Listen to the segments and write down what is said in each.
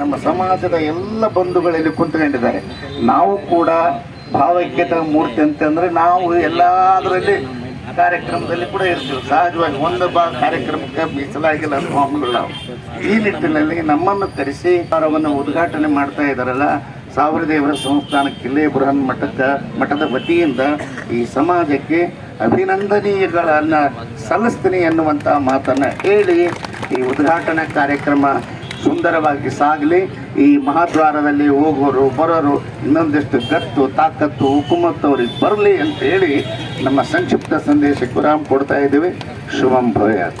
ನಮ್ಮ ಸಮಾಜದ ಎಲ್ಲ ಬಂಧುಗಳಲ್ಲಿ ಕುಂತ್ಕೊಂಡಿದ್ದಾರೆ। ನಾವು ಕೂಡ ಭಾವೈಕ್ಯತೆ ಮೂರ್ತಿ ಅಂತಂದ್ರೆ ನಾವು ಎಲ್ಲದರಲ್ಲಿ ಕಾರ್ಯಕ್ರಮದಲ್ಲಿ ಕೂಡ ಇರ್ತೀವಿ। ಸಹಜವಾಗಿ ಒಂದು ಕಾರ್ಯಕ್ರಮಕ್ಕೆ ಮೀಸಲಾಗಿಲ್ಲ ಮಾಮೂಲು ನಾವು ಈ ನಿಟ್ಟಿನಲ್ಲಿ ನಮ್ಮನ್ನು ಕರೆಸಿ ಅವರನ್ನು ಉದ್ಘಾಟನೆ ಮಾಡ್ತಾ ಇದ್ದಾರಲ್ಲ, ಸಾವಿರದೇವರ ಸಂಸ್ಥಾನ ಕಿಲ್ಲೆ ಬುರಹನ್ ಮಠದ ವತಿಯಿಂದ ಈ ಸಮಾಜಕ್ಕೆ ಅಭಿನಂದನೀಯಗಳನ್ನು ಸಲ್ಲಿಸ್ತೀನಿ ಎನ್ನುವಂಥ ಮಾತನ್ನು ಹೇಳಿ ಈ ಉದ್ಘಾಟನಾ ಕಾರ್ಯಕ್ರಮ ಸುಂದರವಾಗಿ ಸಾಗಲಿ। ಈ ಮಹಾದ್ವಾರದಲ್ಲಿ ಹೋಗೋರು ಬರೋರು ಇನ್ನೊಂದಿಷ್ಟು ಗತ್ತು ತಾಕತ್ತು ಹುಕುಮತ್ ಅವ್ರಿಗೆ ಬರಲಿ ಅಂತ ಹೇಳಿ ನಮ್ಮ ಸಂಕ್ಷಿಪ್ತ ಸಂದೇಶ ಕುರಾಮ್ ಕೊಡ್ತಾ ಇದ್ದೀವಿ। ಶುಭಂ ಭೂಯಾತ್।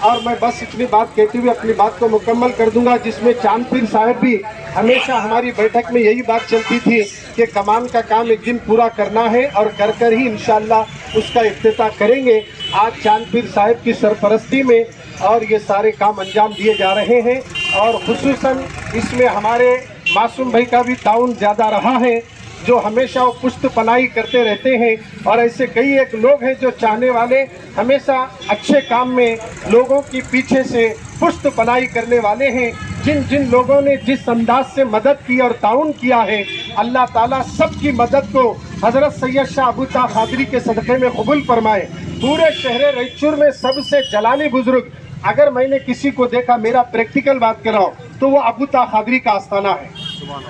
اور میں بس اتنی بات کہتے ہوئے اپنی بات کو مکمل کر دوں گا، جس میں چاند پیر صاحب بھی ہمیشہ ہماری بیٹھک میں یہی بات چلتی تھی کہ کمان کا کام ایک دن پورا کرنا ہے اور کر ہی انشاءاللہ اس کا افتتاح کریں گے۔ آج چاند پیر صاحب کی سرپرستی میں اور یہ سارے کام انجام دیے جا رہے ہیں، اور خصوصاً اس میں ہمارے معصوم بھائی کا بھی تعاون زیادہ رہا ہے، جو ہمیشہ وہ پشت پناہی کرتے رہتے ہیں، اور ایسے کئی ایک لوگ ہیں جو چاہنے والے ہمیشہ اچھے کام میں لوگوں کی پیچھے سے پشت پناہی کرنے والے ہیں۔ جن لوگوں نے جس انداز سے مدد کی اور تعاون کیا ہے، اللہ تعالیٰ سب کی مدد کو حضرت سید شاہ ابو طاہر قادری کے صدقے میں قبول فرمائے۔ پورے شہر ریچور میں سب سے جلالی بزرگ اگر میں نے کسی کو دیکھا، میرا پریکٹیکل بات کر رہا ہوں، تو وہ ابو طاہر قادری کا آستانہ ہے۔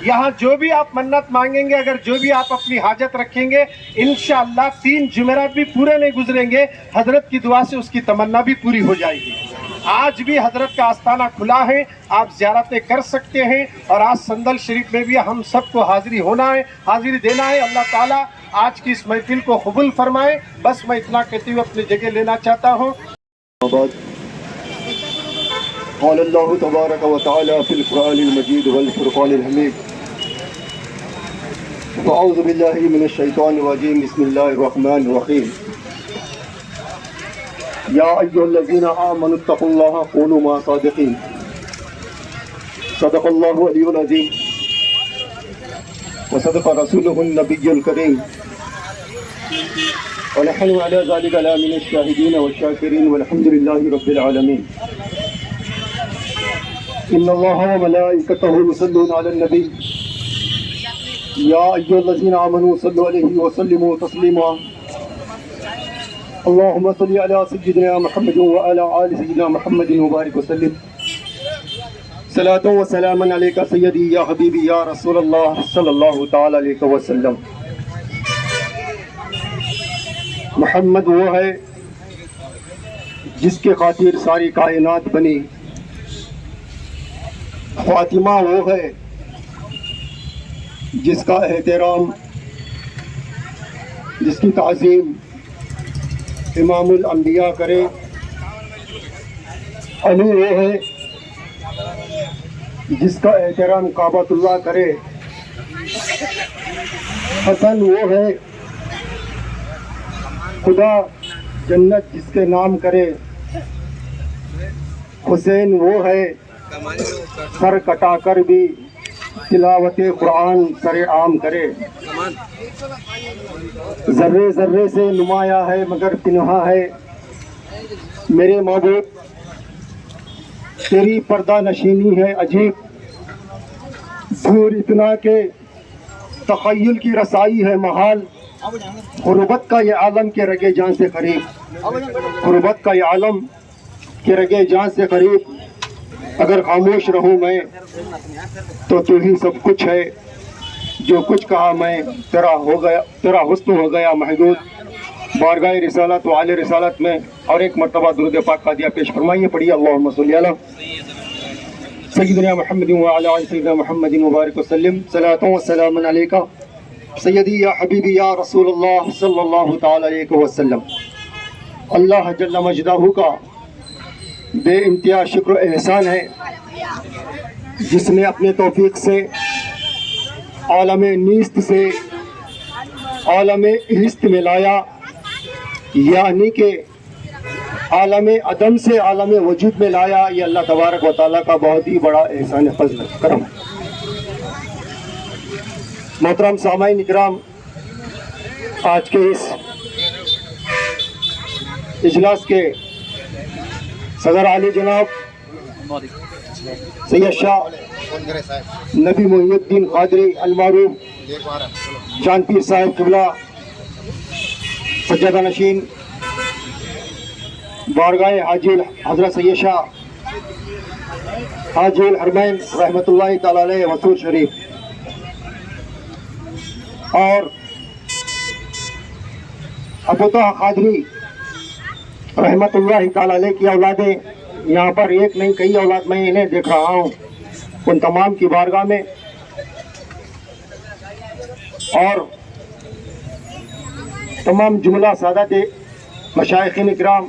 یہاں جو بھی آپ منت مانگیں گے، اگر جو بھی آپ اپنی حاجت رکھیں گے، انشاءاللہ 3 جمعرات بھی پورے نہیں گزریں گے، حضرت کی دعا سے اس کی تمنا بھی پوری ہو جائے گی۔ آج بھی حضرت کا آستانہ کھلا ہے، آپ زیارتیں کر سکتے ہیں، اور آج سندل شریف میں بھی ہم سب کو حاضری ہونا ہے، حاضری دینا ہے۔ اللہ تعالیٰ آج کی اس محفل کو قبول فرمائے۔ بس میں اتنا کہتے ہوئے اپنی جگہ لینا چاہتا ہوں۔ قال الله تبارك وتعالى في القرآن المجيد والفرقان الحميد فأعوذ بالله من الشيطان الرجيم بسم الله الرحمن الرحيم يا أيها الذين آمنوا اتقوا الله قولوا مع صادقين صدق الله العلي العظيم وصدق رسوله النبي الكريم ونحن على ذلك لمن الشاهدين والشاكرين والحمد لله رب العالمين إن الله وملائكته يصلون على النبي يا أيها الذين آمنوا صلوا عليه وسلموا تسليما اللهم صل على سيدنا محمد وعلى آل سيدنا محمد وبارك وسلم صلاة وسلاما عليك سيدي يا حبيبي يا رسول الله صلى الله تعالى عليه وسلم۔ محمد وہ ہے جس کے خاطر ساری کائنات بنی، فاطمہ وہ ہے جس کا احترام، جس کی تعظیم امام الانبیاء کرے، علی وہ ہے جس کا احترام کعبۃ اللہ کرے، حسن وہ ہے خدا جنت جس کے نام کرے، حسین وہ ہے سر کٹا کر بھی تلاوت قرآن سر عام کرے، ذرے ذرے سے نمایاں ہے مگر پنہاں ہے، میرے معبود تیری پردہ نشینی ہے عجیب، دور اتنا کہ تخیل کی رسائی ہے محال، غربت کا یہ عالم کے رگے جان سے قریب، غربت کا یہ عالم کے رگے جان سے قریب، اگر خاموش رہوں میں تو تو ہی سب کچھ ہے، جو کچھ کہا میں تیرا حسن ہو گیا محدود، بارگاہ رسالت و اعلی رسالت میں اور ایک مرتبہ درود پاک قادیہ پیش فرمائیے، پڑھیے اللہم صلی علی سیدنا محمد وعلی آل سیدنا محمد مبارک وسلم، صلاۃ و سلام علیکہ سیدی یا حبیبی یا رسول اللہ صلی اللہ تعالی علیہ وسلم۔ اللہ جل مجدہ کا بے انتہا شکر و احسان ہے، جس نے اپنے توفیق سے عالم نیست سے عالم ہست میں لایا، یعنی کہ عالم عدم سے عالم وجود میں لایا۔ یہ اللہ تبارک و تعالیٰ کا بہت ہی بڑا احسان فضل کرم۔ محترم سامعین اکرام، آج کے اس اجلاس کے صدر عالی جناب سید شاہ نبی محی الدین قادری المعروف چاند پیر صاحب قبلہ سجادہ نشین بارگاہ حاجی حضرت سید شاہ حاجی الحرمین رحمۃ اللہ تعالی علیہ وسور شریف، اور ابو طاہر قادری رحمۃ اللہ تعالی علیہ کی اولادیں، یہاں پر ایک نہیں کئی اولاد میں انہیں دیکھ رہا ہوں، ان تمام کی بارگاہ میں اور تمام جملہ سادات مشائخین اکرام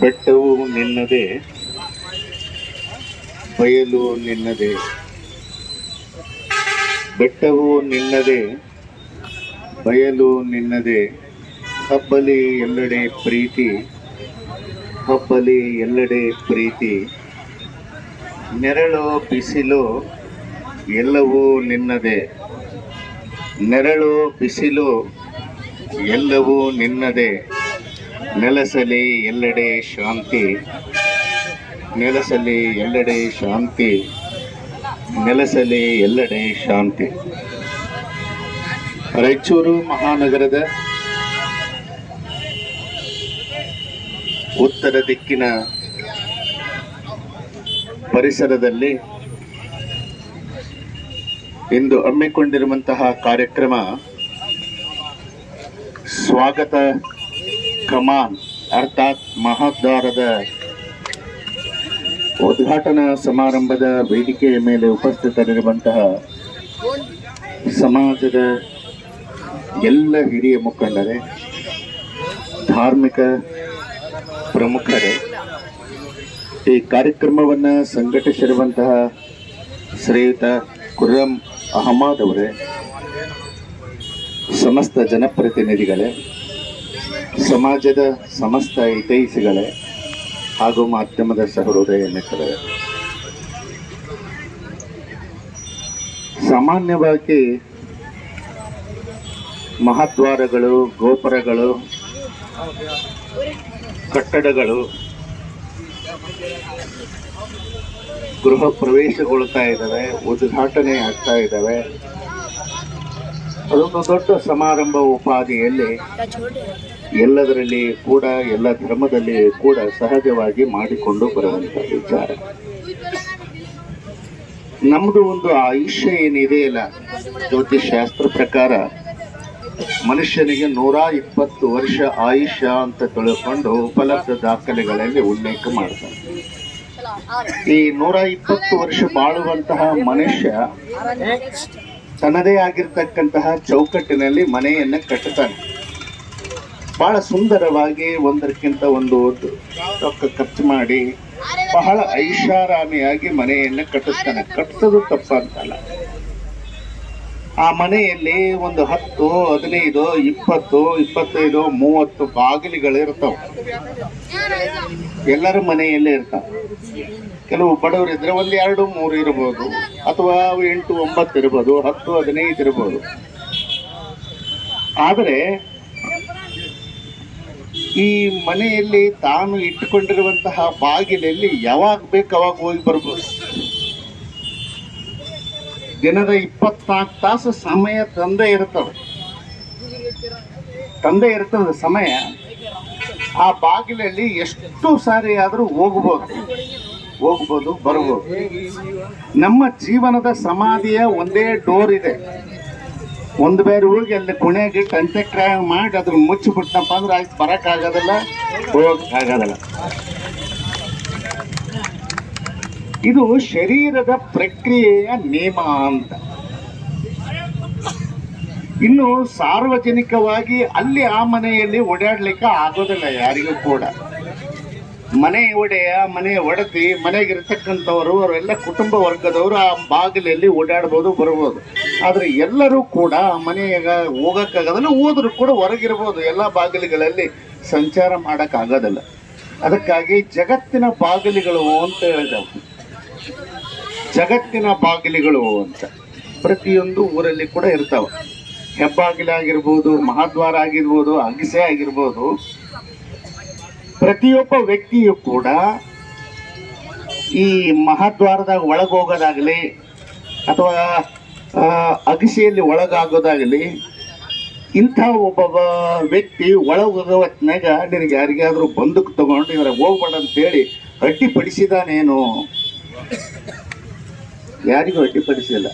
ಬೆಟ್ಟವು ನಿನ್ನದೇ, ಬಯಲು ನಿನ್ನದೇ, ಬೆಟ್ಟವು ನಿನ್ನದೇ, ಬಯಲು ನಿನ್ನದೇ, ಹಬ್ಬಲಿ ಎಲ್ಲೆಡೆ ಪ್ರೀತಿ, ಹಬ್ಬಲಿ ಎಲ್ಲೆಡೆ ಪ್ರೀತಿ, ನೆರಳು ಬಿಸಿಲು ಎಲ್ಲವೂ ನಿನ್ನದೇ, ನೆರಳು ಬಿಸಿಲು ಎಲ್ಲವೂ ನಿನ್ನದೇ, ನೆಲೆಸಲಿ ಎಲ್ಲೆಡೆ ಶಾಂತಿ, ನೆಲೆಸಲಿ ಎಲ್ಲೆಡೆ ಶಾಂತಿ, ನೆಲೆಸಲಿ ಎಲ್ಲೆಡೆ ಶಾಂತಿ. ರಾಯಚೂರು ಮಹಾನಗರದ ಉತ್ತರ ದಿಕ್ಕಿನ ಪರಿಸರದಲ್ಲಿ ಇಂದು ಹಮ್ಮಿಕೊಂಡಿರುವಂತಹ ಕಾರ್ಯಕ್ರಮ ಸ್ವಾಗತ ಕಮಾನ್ ಅರ್ಥಾತ್ ಮಹಾದ್ವಾರದ ಉದ್ಘಾಟನಾ ಸಮಾರಂಭದ ವೇದಿಕೆಯ ಮೇಲೆ ಉಪಸ್ಥಿತರಿರುವಂತಹ ಸಮಾಜದ ಎಲ್ಲ ಹಿರಿಯ ಮುಖಂಡರೇ, ಧಾರ್ಮಿಕ ಪ್ರಮುಖರೇ, ಈ ಕಾರ್ಯಕ್ರಮವನ್ನು ಸಂಘಟಿಸಿರುವಂತಹ ಶ್ರೀಯುತ ಖುರ್ರಂ ಅಹಮದ್ ಅವರೇ, ಸಮಸ್ತ ಜನಪ್ರತಿನಿಧಿಗಳೇ, ಸಮಾಜದ ಸಮಸ್ತ ಹಿತೈಷಿಗಳೇ ಹಾಗೂ ಮಾಧ್ಯಮದ ಸಹೃದಯ ಮಿತ್ರರೇ, ಸಾಮಾನ್ಯವಾಗಿ ಮಹಾದ್ವಾರಗಳು, ಗೋಪುರಗಳು, ಕಟ್ಟಡಗಳು ಗೃಹ ಪ್ರವೇಶಗೊಳ್ತಾ ಇದ್ದಾವೆ, ಉದ್ಘಾಟನೆ ಆಗ್ತಾ ಇದ್ದಾವೆ. ಅದೊಂದು ದೊಡ್ಡ ಸಮಾರಂಭ ಉಪಾಧಿಯಲ್ಲಿ ಎಲ್ಲದರಲ್ಲಿ ಕೂಡ, ಎಲ್ಲ ಧರ್ಮದಲ್ಲಿ ಕೂಡ ಸಹಜವಾಗಿ ಮಾಡಿಕೊಂಡು ಬರುವಂಥ ವಿಚಾರ. ನಮ್ಮದು ಒಂದು ಆಯುಷ್ಯ ಏನಿದೆ ಇಲ್ಲ, ಜ್ಯೋತಿಷಾಸ್ತ್ರ ಪ್ರಕಾರ ಮನುಷ್ಯನಿಗೆ 120 ವರ್ಷ ಆಯುಷ್ಯ ಅಂತ ತಿಳ್ಕೊಂಡು ಉಪಲಬ್ಧ ದಾಖಲೆಗಳಲ್ಲಿ ಉಲ್ಲೇಖ ಮಾಡ್ತಾರೆ. ಈ 120 ವರ್ಷ ಬಾಳುವಂತಹ ಮನುಷ್ಯ ತನ್ನದೇ ಆಗಿರ್ತಕ್ಕಂತಹ ಚೌಕಟ್ಟಿನಲ್ಲಿ ಮನೆಯನ್ನು ಕಟ್ಟುತ್ತಾನೆ. ಬಹಳ ಸುಂದರವಾಗಿ ಒಂದಕ್ಕಿಂತ ಒಂದು ರೊಕ್ಕ ಖರ್ಚು ಮಾಡಿ ಬಹಳ ಐಷಾರಾಮಿಯಾಗಿ ಮನೆಯನ್ನು ಕಟ್ಟಿಸ್ತಾನೆ. ಕಟ್ಟಿಸೋದು ತಪ್ಪಂತಲ್ಲ. ಆ ಮನೆಯಲ್ಲಿ ಒಂದು 10, 15, 20, 25, 30 ಬಾಗಿಲುಗಳಿರ್ತಾವೆ. ಎಲ್ಲರ ಮನೆಯಲ್ಲೇ ಇರ್ತಾವೆ. ಕೆಲವು ಬಡವರು ಇದ್ರೆ 1, 2, 3 ಇರ್ಬೋದು, ಅಥವಾ 8, 9 ಇರ್ಬೋದು, 10, 15 ಇರ್ಬೋದು. ಆದರೆ ಈ ಮನೆಯಲ್ಲಿ ತಾನು ಇಟ್ಟುಕೊಂಡಿರುವಂತಹ ಬಾಗಿಲಲ್ಲಿ ಯಾವಾಗ ಬೇಕು ಅವಾಗ ಹೋಗಿ ಬರ್ಬೋದು. ದಿನದ 24 ತಾಸು ಸಮಯ ತಂದೆ ಇರ್ತದೆ ಸಮಯ. ಆ ಬಾಗಿಲಲ್ಲಿ ಎಷ್ಟು ಸಾರಿ ಆದರೂ ಹೋಗ್ಬೋದು ಬರ್ಬೋದು. ನಮ್ಮ ಜೀವನದ ಸಮಾಧಿಯ ಒಂದೇ ಡೋರ್ ಇದೆ. ಒಂದು ಬೇರೆ ಹೋಗಿ ಅಲ್ಲಿ ಕುಣಿಯಾಗಿಟ್ಟು ಅಂತ್ಯಕ್ರಿಯೆ ಮಾಡಿ ಅದ್ರ ಮುಚ್ಚಿಬಿಟ್ಟನಪ್ಪ ಅಂದ್ರೆ ಆಯ್ತು, ಬರೋಕ್ಕಾಗೋದಿಲ್ಲ, ಹೋಗೋಕ್ಕಾಗೋದಿಲ್ಲ. ಇದು ಶರೀರದ ಪ್ರಕ್ರಿಯೆಯ ನಿಯಮ ಅಂತ. ಇನ್ನು ಸಾರ್ವಜನಿಕವಾಗಿ ಅಲ್ಲಿ ಆ ಮನೆಯಲ್ಲಿ ಓಡಾಡ್ಲಿಕ್ಕೆ ಆಗೋದಿಲ್ಲ ಯಾರಿಗೂ ಕೂಡ. ಮನೆ ಒಡೆಯ, ಮನೆ ಒಡತಿ, ಮನೆಗಿರ್ತಕ್ಕಂಥವರು, ಅವರೆಲ್ಲ ಕುಟುಂಬ ವರ್ಗದವರು ಆ ಬಾಗಿಲಲ್ಲಿ ಓಡಾಡ್ಬೋದು, ಬರ್ಬೋದು. ಆದರೆ ಎಲ್ಲರೂ ಕೂಡ ಮನೆಯಾಗ ಹೋಗೋಕ್ಕಾಗೋದಿಲ್ಲ. ಹೋದ್ರೂ ಕೂಡ ಹೊರಗಿರ್ಬೋದು, ಎಲ್ಲ ಬಾಗಿಲುಗಳಲ್ಲಿ ಸಂಚಾರ ಮಾಡೋಕ್ಕಾಗೋದಿಲ್ಲ. ಅದಕ್ಕಾಗಿ ಜಗತ್ತಿನ ಬಾಗಿಲುಗಳು ಅಂತ ಹೇಳಿದವು. ಜಗತ್ತಿನ ಬಾಗಿಲುಗಳು ಅಂತ ಪ್ರತಿಯೊಂದು ಊರಲ್ಲಿ ಕೂಡ ಇರ್ತಾವೆ. ಹೆಬ್ಬಾಗಿಲಾಗಿರ್ಬೋದು, ಮಹಾದ್ವಾರ ಆಗಿರ್ಬೋದು, ಅಗಸೆ ಆಗಿರ್ಬೋದು. ಪ್ರತಿಯೊಬ್ಬ ವ್ಯಕ್ತಿಯು ಕೂಡ ಈ ಮಹಾದ್ವಾರದಾಗ ಒಳಗೋಗೋದಾಗಲಿ ಅಥವಾ ಅಗಸೆಯಲ್ಲಿ ಒಳಗಾಗೋದಾಗಲಿ, ಇಂಥ ಒಬ್ಬ ವ್ಯಕ್ತಿ ಒಳಗೋಗೋ ಹೊತ್ನಾಗ ನಿನಗೆ ಯಾರಿಗಾದರೂ ಬಂದೂಕು ತಗೊಂಡು ಇವ್ರ ಹೋಗ್ಬೇಡ ಅಂತೇಳಿ ಅಡ್ಡಿಪಡಿಸಿದಾನೇನು? ಯಾರಿಗೂ ಅಡ್ಡಿಪಡಿಸಿಲ್ಲ.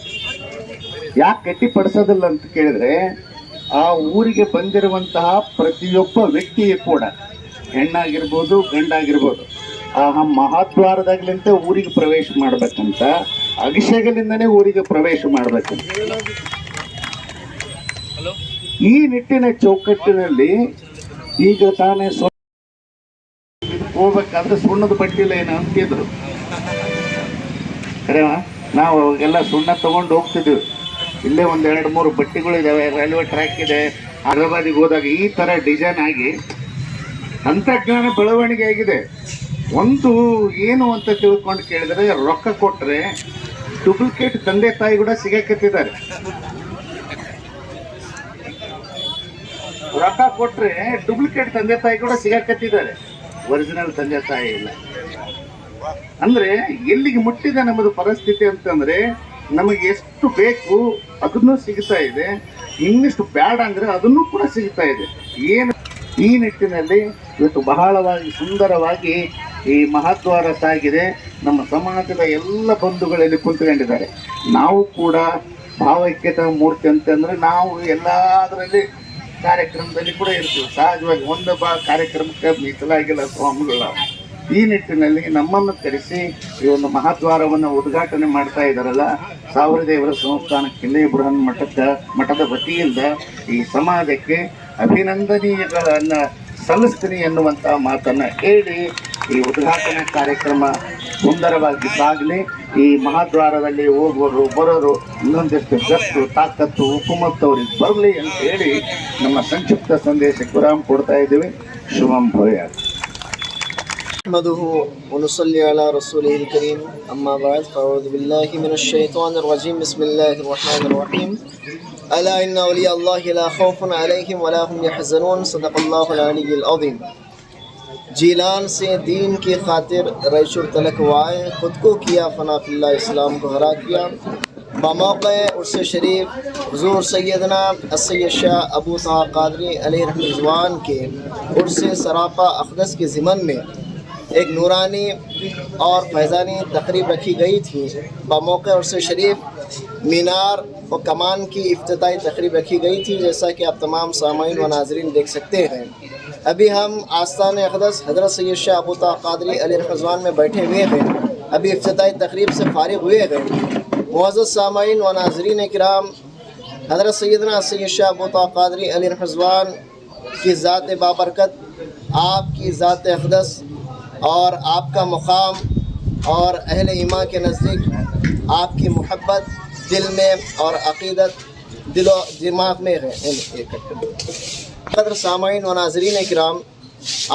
ಯಾಕೆ ಅಡ್ಡಿಪಡಿಸೋದಿಲ್ಲ ಅಂತ ಕೇಳಿದ್ರೆ, ಆ ಊರಿಗೆ ಬಂದಿರುವಂತಹ ಪ್ರತಿಯೊಬ್ಬ ವ್ಯಕ್ತಿಯು ಕೂಡ, ಹೆಣ್ಣಾಗಿರ್ಬೋದು ಗಂಡಾಗಿರ್ಬೋದು, ಆ ಮಹಾದ್ವಾರದಾಗ್ಲಿಂತ ಊರಿಗೆ ಪ್ರವೇಶ ಮಾಡ್ಬೇಕಂತ, ಅಭಿಷೇಕದಿಂದನೇ ಊರಿಗೆ ಪ್ರವೇಶ ಮಾಡ್ಬೇಕಂತ. ಈ ನಿಟ್ಟಿನ ಚೌಕಟ್ಟಿನಲ್ಲಿ ಈಗ ತಾನೇ ಹೋಗ್ಬೇಕಾದ್ರೆ ಸುಣ್ಣದ ಬಟ್ಟಿಲ್ಲ ಏನು ಅಂತಿದ್ರು. ಕರೆವ ನಾವು ಎಲ್ಲ ಸುಣ್ಣ ತಗೊಂಡು ಹೋಗ್ತಿದ್ವಿ. ಇಲ್ಲೇ 1, 2, 3 ಬಟ್ಟಿಗಳಿದ್ದಾವೆ. ರೈಲ್ವೆ ಟ್ರ್ಯಾಕ್ ಇದೆ. ಹೈದರಾಬಾದಿಗೆ ಹೋದಾಗ ಈ ಥರ ಡಿಸೈನ್ ಆಗಿ ತಂತ್ರಜ್ಞಾನ ಬೆಳವಣಿಗೆ ಆಗಿದೆ. ಒಂದು ಏನು ಅಂತ ತಿಳ್ಕೊಂಡು ಕೇಳಿದರೆ, ರೊಕ್ಕ ಕೊಟ್ಟರೆ ಡೂಪ್ಲಿಕೇಟ್ ತಂದೆ ತಾಯಿ ಕೂಡ ಸಿಗಕತ್ತಿದ್ದಾರೆ. ರೊಕ್ಕ ಕೊಟ್ಟರೆ ಡೂಪ್ಲಿಕೇಟ್ ತಂದೆ ತಾಯಿ ಕೂಡ ಸಿಗಕತ್ತಿದ್ದಾರೆ. ಒರಿಜಿನಲ್ ತಂದೆ ತಾಯಿ ಇಲ್ಲ. ಅಂದರೆ ಎಲ್ಲಿಗೆ ಮುಟ್ಟಿದೆ ನಮ್ಮದು ಪರಿಸ್ಥಿತಿ ಅಂತಂದರೆ, ನಮಗೆ ಎಷ್ಟು ಬೇಕು ಅದನ್ನು ಸಿಗ್ತಾ ಇದೆ, ಇನ್ನಿಷ್ಟು ಬ್ಯಾಡ ಅಂದರೆ ಅದನ್ನು ಕೂಡ ಸಿಗ್ತಾ ಇದೆ. ಏನು ಈ ನಿಟ್ಟಿನಲ್ಲಿ ಇವತ್ತು ಬಹಳವಾಗಿ ಸುಂದರವಾಗಿ ಈ ಮಹಾದ್ವಾರ ಸಾಗಿದೆ. ನಮ್ಮ ಸಮಾಜದ ಎಲ್ಲ ಬಂಧುಗಳಲ್ಲಿ ಕುಂತ್ಕೊಂಡಿದ್ದಾರೆ. ನಾವು ಕೂಡ ಭಾವೈಕ್ಯತಾ ಮೂರ್ತಿ ಅಂತಂದರೆ ನಾವು ಎಲ್ಲದರಲ್ಲಿ ಕಾರ್ಯಕ್ರಮದಲ್ಲಿ ಕೂಡ ಇರ್ತೀವಿ. ಸಹಜವಾಗಿ ಒಂದು ಕಾರ್ಯಕ್ರಮಕ್ಕೆ ಮೀಸಲಾಗಿಲ್ಲ ಸ್ವಾಮಿಗಳು. ಈ ನಿಟ್ಟಿನಲ್ಲಿ ನಮ್ಮನ್ನು ಕರೆಸಿ ಈ ಒಂದು ಮಹಾದ್ವಾರವನ್ನು ಉದ್ಘಾಟನೆ ಮಾಡ್ತಾ ಇದ್ದಾರಲ್ಲ, ಸಾವಿರದೇವರ ಸಂಸ್ಥಾನ ಕಿಲ್ಲೆ ಬೃಹನ್ ಮಠದ ವತಿಯಿಂದ ಈ ಸಮಾಜಕ್ಕೆ ಅಭಿನಂದನೀಯಗಳನ್ನು ಸಲ್ಲಿಸ್ತೀನಿ ಎನ್ನುವಂಥ ಮಾತನ್ನು ಹೇಳಿ ಈ ಉದ್ಘಾಟನೆ ಕಾರ್ಯಕ್ರಮ ಸುಂದರವಾಗಿ ಸಾಗಲಿ. ಈ ಮಹಾದ್ವಾರದಲ್ಲಿ ಹೋಗುವರು ಬರೋರು ಇನ್ನೊಂದಿಷ್ಟು ಗತ್ತು ತಾಕತ್ತು ಹುಕುಮತ್ ಅವ್ರಿಗೆ ಬರಲಿ ಅಂತ ಹೇಳಿ ನಮ್ಮ ಸಂಕ್ಷಿಪ್ತ ಸಂದೇಶಕ್ಕೆ ವಿರಾಮ ಕೊಡ್ತಾ ಇದ್ದೀವಿ. ಶುಭಂ ಭೂಯಾತ್. نحمده ونصلي على رسوله الكريم أما بعد فأعوذ بالله من الشيطان الرجيم بسم الله الرحمن الرحيم ألا إن أولياء الله لا خوف عليهم ولا هم يحزنون صدق الله العلي العظيم. جیلان سے دین کی خاطر ریچور تلک وائے خود کو کیا فنا فی اللہ اسلام کو ہرا کیا. بموقع عرس شریف حضور سیدنا السید شاہ ابو طہا قادری علیہ رحمۃ رضوان کے عرس سراپا اقدس کے ضمن میں ایک نورانی اور فیضانی تقریب رکھی گئی تھی. بموقع عرس شریف مینار و کمان کی افتتاحی تقریب رکھی گئی تھی جیسا کہ آپ تمام سامعین و ناظرین دیکھ سکتے ہیں. ابھی ہم آستان اقدس حضرت سید شاہ ابو طہا قادری علیہ رضوان میں بیٹھے ہوئے ہیں. ابھی افتتاحی تقریب سے فارغ ہوئے ہیں. معزز سامعین و ناظرین کرام، حضرت سیدنا سید شاہ ابو طہا قادری علیہ رضوان کی ذات بابرکت، آپ کی ذات اقدس اور آپ کا مقام اور اہل ایمان کے نزدیک آپ کی محبت دل میں اور عقیدت دل و دماغ میں ہے. قدر سامعین و ناظرین کرام،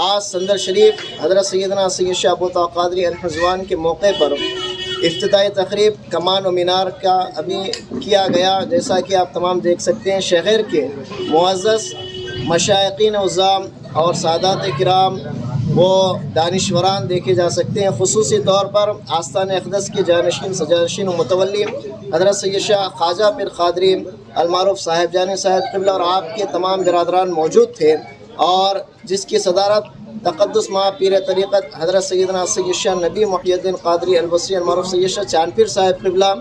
آج صندر شریف حضرت سیدنا سید شاہ ابو طہا قادری علیہ رضوان کے موقع پر افتتاحی تقریب کمان و مینار کا ابھی کیا گیا. جیسا کہ آپ تمام دیکھ سکتے ہیں، شہر کے معزز مشائقین عظام اور سادات کرام وہ دانشوران دیکھے جا سکتے ہیں. خصوصی طور پر آستان اقدس کے جانشین سجانشین و متولی حضرت سید شاہ خواجہ پیر قادری المعروف صاحب جان صاحب قبلہ اور آپ کے تمام برادران موجود تھے، اور جس کی صدارت تقدس ماہ پیر طریقت حضرت سیدنا سید شاہ نبی محی الدین قادری البصری المعروف سید شاہ چاند پیر صاحب قبلہ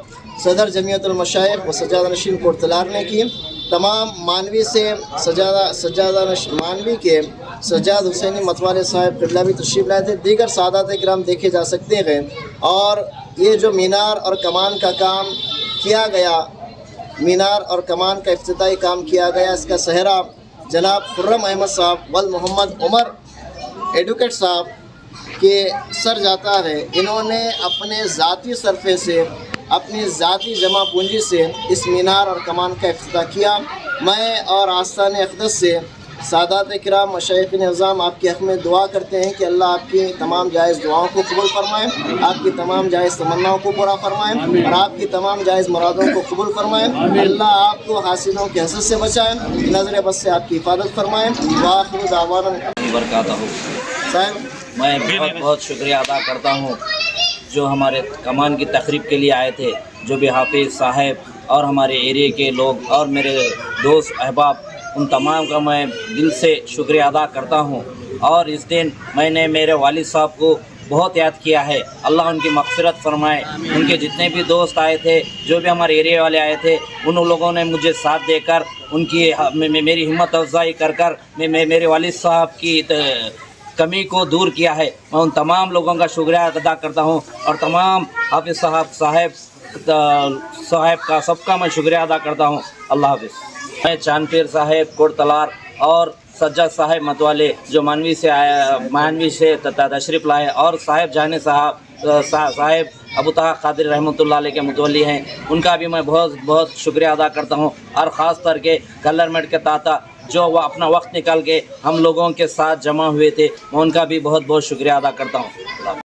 صدر جمعیت المشائخ و سجادہ نشین کوٹتلار نے کی. تمام مانوی سے مانوی کے سجاد حسینی متوالے صاحب قبلہ بھی تشریف لائے تھے. دیگر سادات کرام دیکھے جا سکتے ہیں. اور یہ جو مینار اور کمان کا کام کیا گیا، مینار اور کمان کا افتتاحی کام کیا گیا، اس کا سہرا جناب خرم احمد صاحب ول محمد عمر ایڈوکیٹ صاحب کے سر جاتا ہے. انہوں نے اپنے ذاتی صرفے سے، اپنی ذاتی جمع پونجی سے اس مینار اور کمان کا افتتاح کیا. میں اور آستان اقدس سے سادات کرام مشائخ نظام آپ کے حق میں دعا کرتے ہیں کہ اللہ آپ کی تمام جائز دعاؤں کو قبول فرمائے، آپ کی تمام جائز تمناؤں کو پورا فرمائے اور آپ کی تمام جائز مرادوں کو قبول فرمائے. اللہ آپ کو حاسدوں کی حسد سے بچائے، نظر بد سے آپ کی حفاظت فرمائے. وآخر دعوانا برکاتہ. میں بہت شکریہ ادا کرتا ہوں جو ہمارے کمان کی تقریب کے لیے آئے تھے، جو بھی حافظ صاحب اور ہمارے ایریے کے لوگ اور میرے دوست احباب، ان تمام کا میں دل سے شکریہ ادا کرتا ہوں. اور اس دن میں نے میرے والد صاحب کو بہت یاد کیا ہے. اللہ ان کی مغفرت فرمائے. ان کے جتنے بھی دوست آئے تھے، جو بھی ہمارے ایریے والے آئے تھے، ان لوگوں نے مجھے ساتھ دے کر ان کی میری ہمت افزائی کر میرے والد صاحب کی کمی کو دور کیا ہے. میں ان تمام لوگوں کا شکریہ ادا کرتا ہوں اور تمام حافظ صاحب کا سب کا میں شکریہ ادا کرتا ہوں. اللہ حافظ. میں چاند پیر صاحب کوٹ تلار اور سجاد صاحب متوالے جو مانوی سے تشریف لائے، اور صاحب جانے صاحب ابو طہا قادری رحمۃ اللہ علیہ کے متولی ہیں، ان کا بھی میں بہت بہت شکریہ ادا کرتا ہوں. اور خاص طور کے کلر میٹ کے تاتا جو وہ اپنا وقت نکال کے ہم لوگوں کے ساتھ جمع ہوئے تھے، میں ان کا بھی بہت بہت شکریہ ادا کرتا ہوں.